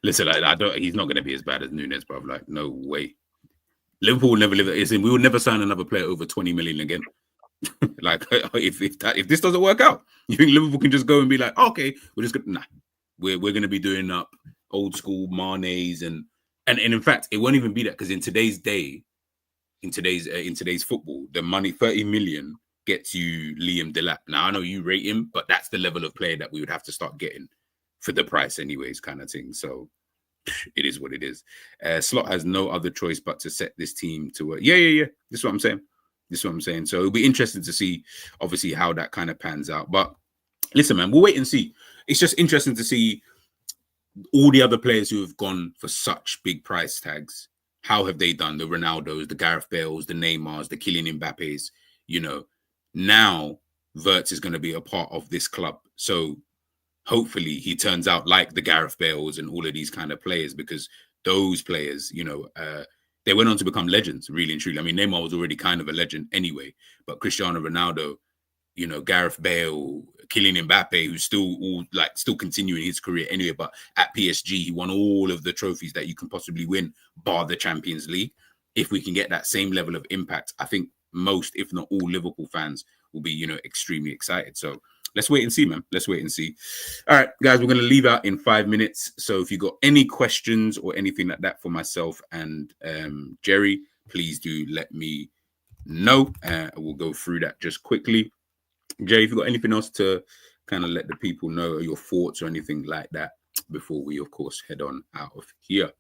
Speaker 1: Listen, he's not going to be as bad as Nunes, bro. Like, no way. Liverpool will never live. We will never sign another player over 20 million again. Like, if this doesn't work out, you think Liverpool can just go and be like, oh, okay, we're just gonna we're going to be doing up old school Manes and in fact, it won't even be that, because in today's day, in today's football, the money 30 million gets you Liam Delap. Now I know you rate him, but that's the level of player that we would have to start getting for the price, anyways, kind of thing. So it is what it is. Slot has no other choice but to set this team to work. Yeah. This is what I'm saying. So it'll be interesting to see, obviously, how that kind of pans out. But listen, man, we'll wait and see. It's just interesting to see all the other players who have gone for such big price tags. How have they done? The Ronaldos, the Gareth Bales, the Neymars, the Kylian Mbappes. Now Wirtz is going to be a part of this club. So hopefully he turns out like the Gareth Bales and all of these kind of players, because those players, they went on to become legends, really and truly. I mean, Neymar was already kind of a legend anyway, but Cristiano Ronaldo, Gareth Bale, Kylian Mbappe, who's still continuing his career anyway, but at PSG, he won all of the trophies that you can possibly win, bar the Champions League. If we can get that same level of impact, I think most, if not all, Liverpool fans will be, extremely excited. So let's wait and see, man. Let's wait and see. All right, guys, we're going to leave out in 5 minutes. So if you got any questions or anything like that for myself and Jerry, please do let me know. We'll go through that just quickly. Jerry, if you've got anything else to kind of let the people know, or your thoughts or anything like that, before we, of course, head on out of here.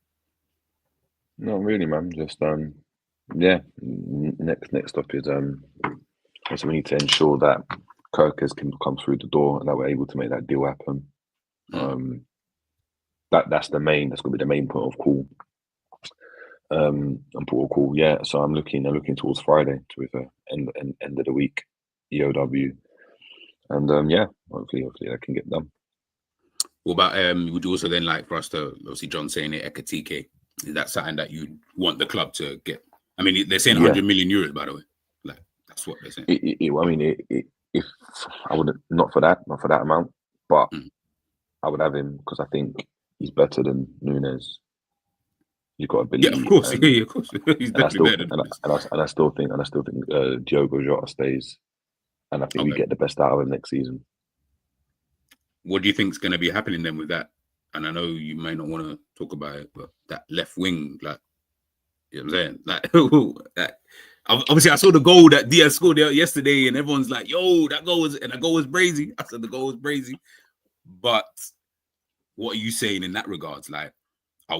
Speaker 2: Not really, man. Just next up is so we need to ensure that Kerkez can come through the door and that we're able to make that deal happen. That's going to be the main point of call. Yeah. So I'm looking towards Friday to end of the week, EOW. And hopefully I can get done.
Speaker 1: What about would you also then like for us to, obviously John saying it, Ekatike, is that something that you want the club to get? I mean, they're saying 100 million euros, by the way. Like, That's what they're saying.
Speaker 2: If I wouldn't, not for that amount, but
Speaker 1: Mm.
Speaker 2: I would have him because I think he's better than Nunes. You've got ability.
Speaker 1: Yeah, of course.
Speaker 2: And,
Speaker 1: Yeah, of course. He's
Speaker 2: and I
Speaker 1: definitely
Speaker 2: still
Speaker 1: better than this.
Speaker 2: and I still think Diogo Jota stays, and I think we get the best out of him next season.
Speaker 1: What do you think is going to be happening then with that? And I know you may not want to talk about it, but that left wing, like, you know what I'm saying? Like, obviously, I saw the goal that Diaz scored yesterday, and everyone's like, "Yo, that goal was brazy." I said the goal was brazy. But what are you saying in that regards? Like, are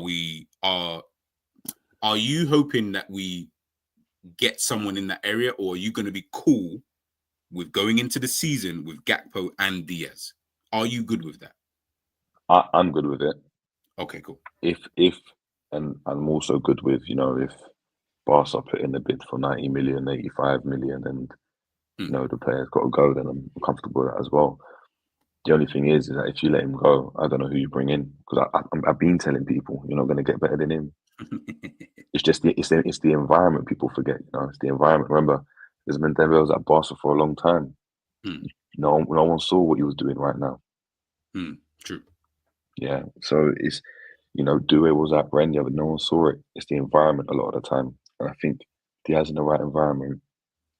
Speaker 1: you hoping that we get someone in that area, or are you going to be cool with going into the season with Gakpo and Diaz? Are you good with that?
Speaker 2: I'm good with it.
Speaker 1: Okay, cool.
Speaker 2: And I'm also good with, if Barca put in a bid for 90 million, 85 million, and the player's got to go, then I'm comfortable with that as well. The only thing is that if you let him go, I don't know who you bring in, because I've been telling people you're not going to get better than him. It's just it's the environment people forget. It's the environment. Remember, Dembele was at Barca for a long time. No one saw what he was doing right now.
Speaker 1: True.
Speaker 2: Yeah, so it's Due was at Rennes, but no one saw it. It's the environment a lot of the time, and I think Diaz in the right environment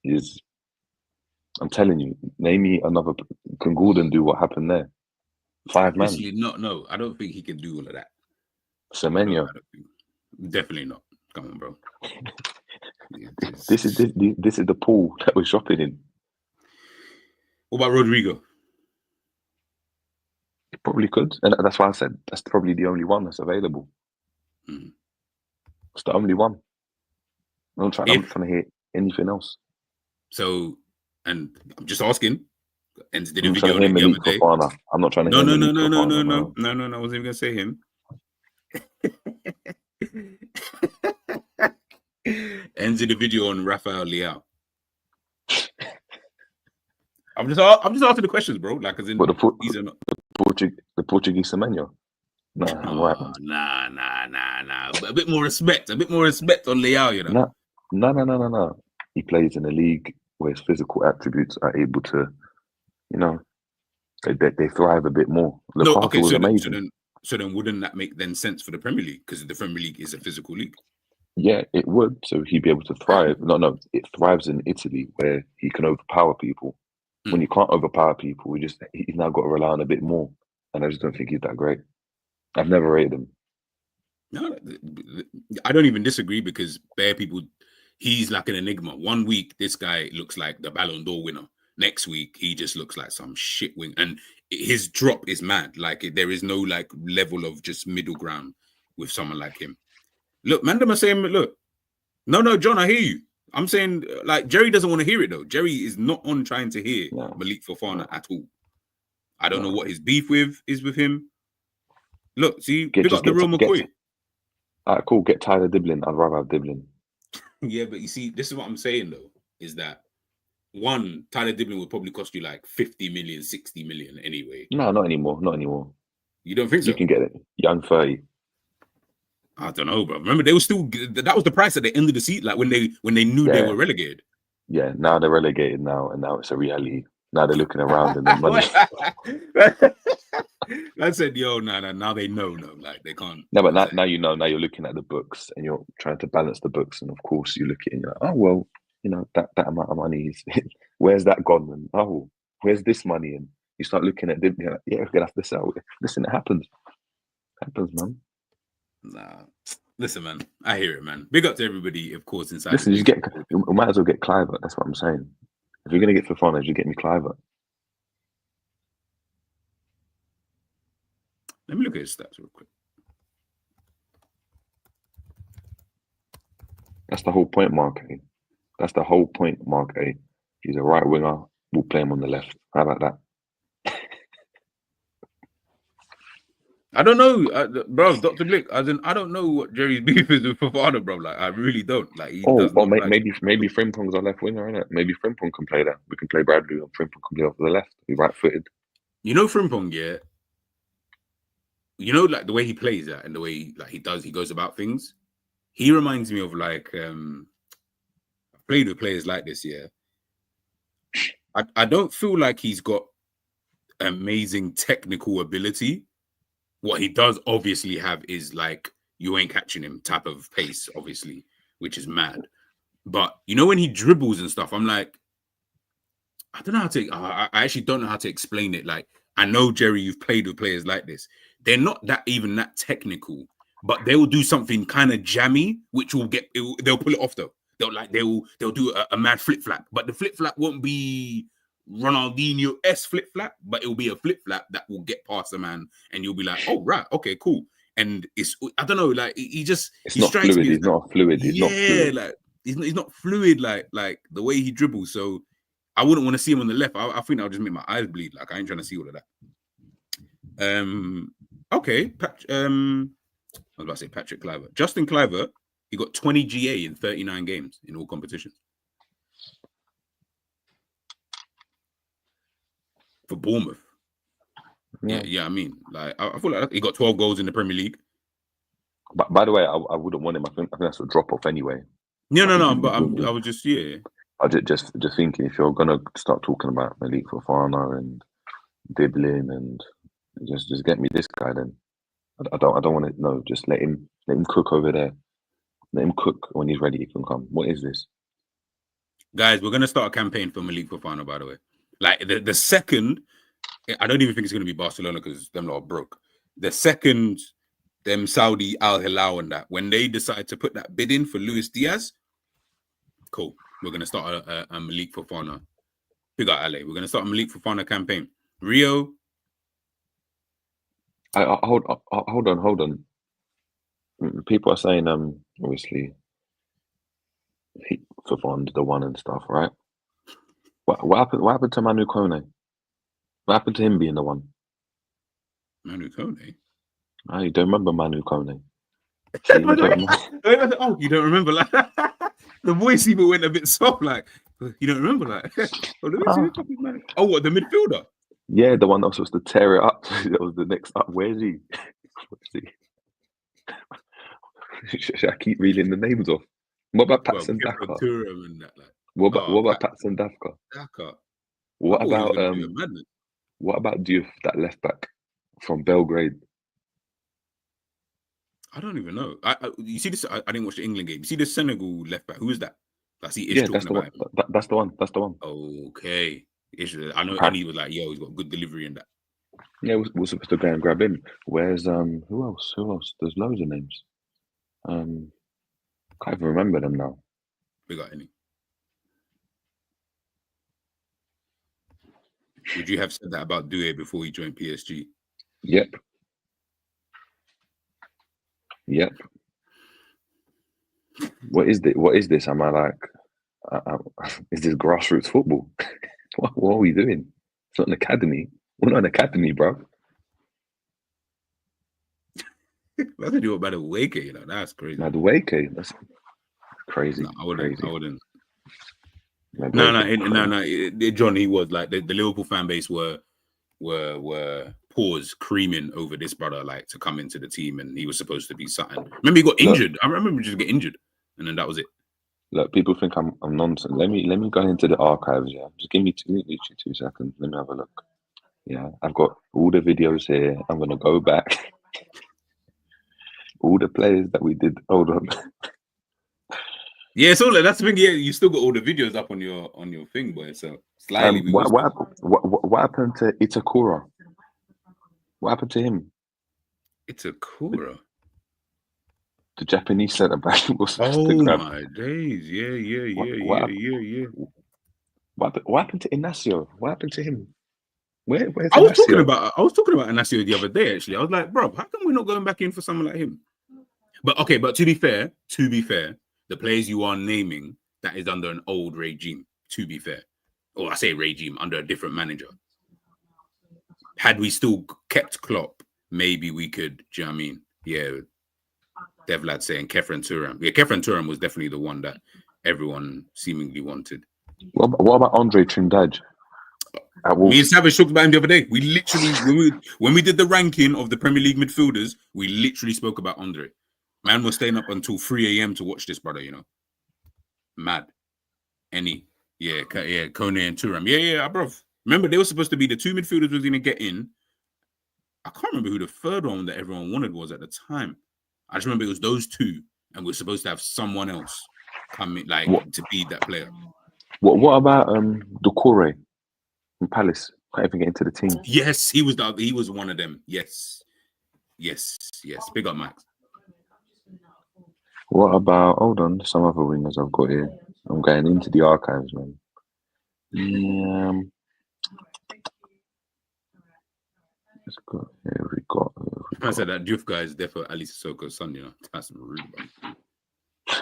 Speaker 2: is. I'm telling you, name me another. Can Gordon do what happened there? 5 man.
Speaker 1: No, I don't think he can do all of that.
Speaker 2: Semenyo.
Speaker 1: Definitely not. Come on, bro.
Speaker 2: This is the pool that we're shopping in.
Speaker 1: What about Rodrigo?
Speaker 2: He probably could, and that's why I said that's probably the only one that's available. It's the only one. I'm not trying to hear anything else.
Speaker 1: So, and I'm just asking. And did a
Speaker 2: I'm
Speaker 1: video
Speaker 2: trying to hear
Speaker 1: the
Speaker 2: Malik
Speaker 1: other day.
Speaker 2: Fofana. I'm not trying to hear Malik Fofana.
Speaker 1: No. I wasn't even gonna say him. Ends in the video on Rafael Leao. I'm just asking the questions, bro. Like, as in, these are not
Speaker 2: the Portuguese Semenyo. Nah, I'm right.
Speaker 1: Nah. A bit more respect on Leao,
Speaker 2: No. He plays in a league where his physical attributes are able to, they thrive a bit more. Lukaku was amazing.
Speaker 1: So then wouldn't that make sense for the Premier League? Because the Premier League is a physical league.
Speaker 2: Yeah, it would. So he'd be able to thrive. No, it thrives in Italy where he can overpower people. When you can't overpower people, he's now got to rely on a bit more. And I just don't think he's that great. I've never rated him.
Speaker 1: No, I don't even disagree, because bare people, he's like an enigma. 1 week, this guy looks like the Ballon d'Or winner. Next week, he just looks like some shit wing. And his drop is mad. Like, there is no like level of just middle ground with someone like him. Look, Mandem are saying, look, no, John, I hear you. I'm saying, like, Jerry doesn't want to hear it, though. Jerry is not on trying to hear Malik Fofana at all. I don't know what his beef is with him. Look, see, pick up the real McCoy.
Speaker 2: All right, cool. Get Tyler Diblin. I'd rather have Diblin.
Speaker 1: Yeah, but you see, this is what I'm saying, though, is that one, Tyler Diblin would probably cost you like 50 million, 60 million anyway.
Speaker 2: No, not anymore.
Speaker 1: You don't think so?
Speaker 2: You can get it. Young 30.
Speaker 1: I don't know, bro. Remember, they were still, that was the price at the end of the season, like when they knew they were relegated.
Speaker 2: Yeah, now they're relegated now, and now it's a reality. Now they're looking around and then money.
Speaker 1: I said, yo, now they know, like they can't.
Speaker 2: No, but now you know. Now you're looking at the books and you're trying to balance the books, and of course you look at it and you're like, oh well, that amount of money is where's that gone? And oh, where's this money? And you start looking at you're like, yeah, we're gonna have to sell. Listen, it happens, man.
Speaker 1: Nah, listen, man. I hear it, man. Big up to everybody, of course. Inside.
Speaker 2: Listen, you might as well get Clivert. That's what I'm saying. If you're gonna get Fofana, you get me Clivert.
Speaker 1: Let me look at his stats real quick.
Speaker 2: That's the whole point, Mark A. That's the whole point, Mark A. He's a right winger. We'll play him on the left. How about that?
Speaker 1: I don't know, bro. Dr. Blick, as in, I don't know what Jerry's beef is with Fofana, bro. Like, I really don't. Like,
Speaker 2: maybe Frimpong's our left winger, innit? Maybe Frimpong can play that. We can play Bradley, and Frimpong can play off the left. Be right-footed.
Speaker 1: Frimpong, yeah. Like the way he plays that and the way he goes about things. He reminds me of like, I've played with players like this, yeah. I don't feel like he's got amazing technical ability. What he does obviously have is like you ain't catching him type of pace, obviously, which is mad. But you know when he dribbles and stuff, I'm like, I don't know how to. I actually don't know how to explain it. Like I know Jerry, you've played with players like this. They're not that technical, but they will do something kind of jammy, which will they'll pull it off though. They'll do a mad flip flap, but the flip flap won't be Ronaldinho-esque flip flap, but it'll be a flip flap that will get past the man, and you'll be like, oh right, okay, cool. And I don't know, like he
Speaker 2: not
Speaker 1: strikes
Speaker 2: fluid.
Speaker 1: me.
Speaker 2: He's not fluid. He's not fluid.
Speaker 1: Like he's not fluid like the way he dribbles. So I wouldn't want to see him on the left. I think that'll just make my eyes bleed. Like I ain't trying to see all of that. Okay. I was about to say Patrick Kluivert. Justin Kluivert, he got 20 GA in 39 games in all competitions. For Bournemouth. Yeah, I mean, like I feel like he got 12 goals in the Premier League.
Speaker 2: But by the way, I wouldn't want him. I think that's a drop off anyway.
Speaker 1: No. But I was just
Speaker 2: I just thinking if you're gonna start talking about Malik Fofana and dribbling and just get me this guy, then I don't want to. No, just let him cook over there. Let him cook when he's ready. He can come. What is this,
Speaker 1: guys? We're gonna start a campaign for Malik Fofana. By the way, like the second, I don't even think it's gonna be Barcelona because them lot are broke. The second, them Saudi Al Hilal and that when they decide to put that bid in for Luis Diaz, cool. We're going to start a Malik Fofana. Big up LA. We're going to start a Malik Fofana campaign. Rio.
Speaker 2: Hold on. People are saying, obviously, Fofana's the one and stuff, right? What happened to Manu Kone? What happened to him being the one?
Speaker 1: Manu Kone?
Speaker 2: Oh, you don't remember Manu Kone?
Speaker 1: Oh, you don't remember? Like the voice even went a bit soft. Like you don't remember? Like oh, what the midfielder?
Speaker 2: Yeah, the one that was supposed to tear it up. That was the next up. Where's he? Should I keep reading the names off? What about Patson Daka? What about Patson Daka? What about Diouf, that left back from Belgrade?
Speaker 1: I don't even know. You see this? I didn't watch the England game. You see the Senegal left back? Who is that? That's
Speaker 2: that's the one. That's the one.
Speaker 1: Okay. I know. And he was like, "Yo, he's got good delivery in that."
Speaker 2: Yeah, we're supposed to go and grab him. Where's who else? There's loads of names. Can't even remember them now.
Speaker 1: We got any? Would you have said that about Doué before he joined PSG?
Speaker 2: Yep. What is this? Am I like, is this grassroots football? What are we doing? It's not an academy. We're not an academy, bro.
Speaker 1: That's what you about Madueke, you know. That's crazy.
Speaker 2: Madueke, that's crazy.
Speaker 1: No, I wouldn't.
Speaker 2: No,
Speaker 1: John, he was like the Liverpool fan base were creaming over this brother like to come into the team, and he was supposed to be something. Remember he got injured. I remember him just get injured, and then that was it.
Speaker 2: Look, people think I'm nonsense. Let me go into the archives. Yeah, just give me 2 seconds. Let me have a look. Yeah, I've got all the videos here. I'm gonna go back. All the players that we did. Hold on.
Speaker 1: Yeah, so that's the thing. Yeah, you still got all the videos up on your thing, boy. So slightly.
Speaker 2: What happened to Itakura? What happened to him?
Speaker 1: Itakura,
Speaker 2: the Japanese centre back.
Speaker 1: Oh my days! Yeah.
Speaker 2: What happened to Inacio? What happened to him? Where's
Speaker 1: I was talking about Inacio the other day. Actually, I was like, bro, how come we're not going back in for someone like him? But to be fair, the players you are naming, that is under an old regime. To be fair, or I say regime under a different manager. Had we still kept Klopp, maybe we could. Do you know what I mean? Yeah. Devlad saying Kefren Turam. Yeah, Kefren Turam was definitely the one that everyone seemingly wanted.
Speaker 2: What about Andre Trindade?
Speaker 1: Me and Savage talked about him the other day. We literally, when we did the ranking of the Premier League midfielders, we literally spoke about Andre. Man was staying up until 3 a.m. to watch this brother, you know. Mad. Any. Yeah, Kone and Turam. Yeah, bro. Remember, they were supposed to be the two midfielders was going to get in. I can't remember who the third one that everyone wanted was at the time. I just remember it was those two, and we're supposed to have someone else come in, like to be that player.
Speaker 2: What about Doucouré from Palace? Can't even get into the team.
Speaker 1: Yes, he was one of them. Yes. Big up, Max.
Speaker 2: What about? Hold on, some other wingers I've got here. I'm going into the archives, man. Let's go. Here we go.
Speaker 1: I said that Diouf guy is there for Ali Sissoko's son. You know, that's rude, man.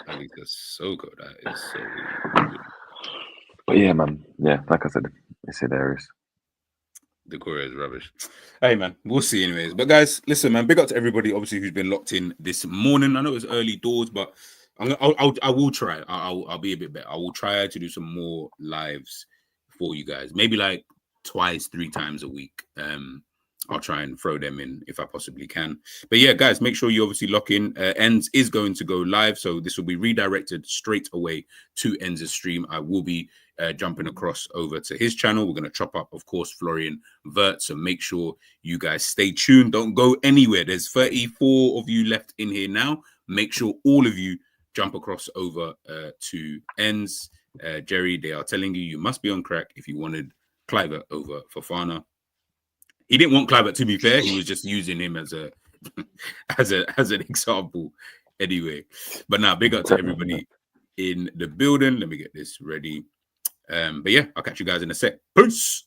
Speaker 1: Ali Sissoko, that is so rude.
Speaker 2: But yeah, man. Yeah, like I said, it's hilarious.
Speaker 1: The Korea is rubbish. Hey, man, we'll see anyways. But guys, listen, man, big up to everybody, obviously, who's been locked in this morning. I know it's early doors, but I will try. I'll be a bit better. I will try to do some more lives for you guys. Maybe like 2-3 times a week. I'll try and throw them in if I possibly can. But yeah, guys, make sure you obviously lock in. Ends is going to go live, so this will be redirected straight away to Ends' stream. I will be jumping across over to his channel. We're going to chop up, of course, Florian Wirtz. So make sure you guys stay tuned. Don't go anywhere. There's 34 of you left in here now. Make sure all of you jump across over to Ends. Jerry, they are telling you must be on crack if you wanted Kluivert over Fofana. He didn't want Kluivert, to be fair. He was just using him as a as an example anyway. But now, big up to everybody in the building. Let me get this ready. But yeah, I'll catch you guys in a sec. Peace.